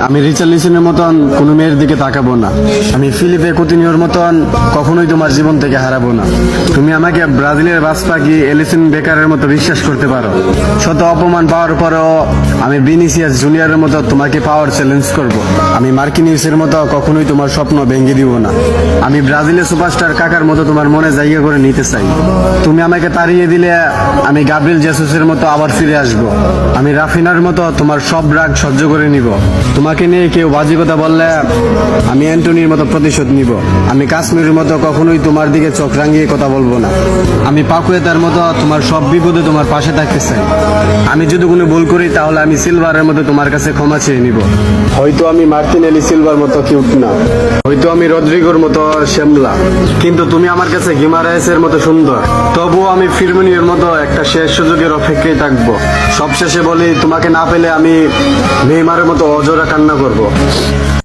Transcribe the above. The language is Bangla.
আমি রিচার্লিসনের মতন কোনো মেয়ের দিকে তাকাবো না। আমি ফিলিপে কুতিনিওর মতন কখনোই তোমার জীবন থেকে হারাবো না। তুমি আমাকে ব্রাজিলের বাস পাখি এলিসন বেকারের মতো বিশ্বাস করতে পারো। শত অপমান পাওয়ার পরেও আমি ভিনিসিয়াস জুনিয়রের মতো তোমাকে পাওয়ার চ্যালেঞ্জ করব। আমি মার্কিনিউসের মতো কখনোই তোমার স্বপ্ন ভেঙে দিব না। আমি ব্রাজিলের সুপারস্টার কাকার মতো তোমার মনে জায়গা করে নিতে চাই। তুমি আমাকে তাড়িয়ে দিলে আমি গাব্রিয়েল জেসুসের মতো আবার ফিরে আসব। আমি রাফিনার মতো তোমার সব রাগ সহ্য করে নিব। তোমাকে নিয়ে কেউ বাজে কথা বললে আমি অ্যান্টনির মতো প্রতিশোধ নিব। আমি কাশ্মীরের মতো কখনোই তোমার দিকে চোখ রাঙিয়ে কথা বলবো না। আমি পাকুয়েতার মতো তোমার সব বিপদে তোমার পাশে থাকতে চাই। আমি যদি কোনো ভুল করি তাহলে আমি সিলভারের মতো তোমার কাছে ক্ষমা চেয়ে নিব। হয়তো আমি মার্টিনেলি সিলভার মতো কিউট না, হয়তো আমি রদ্রিগোর মতো শ্যামলা, কিন্তু তুমি আমার কাছে গিমারায়েসের মতো সুন্দর। তবুও আমি ফিরমিনিওর মতো একটা শেষ সুযোগের অপেক্ষায় থাকবো। সবশেষে বলি, তোমাকে না পেলে আমি নেইমারের মতো অজোড়া কান্না করব।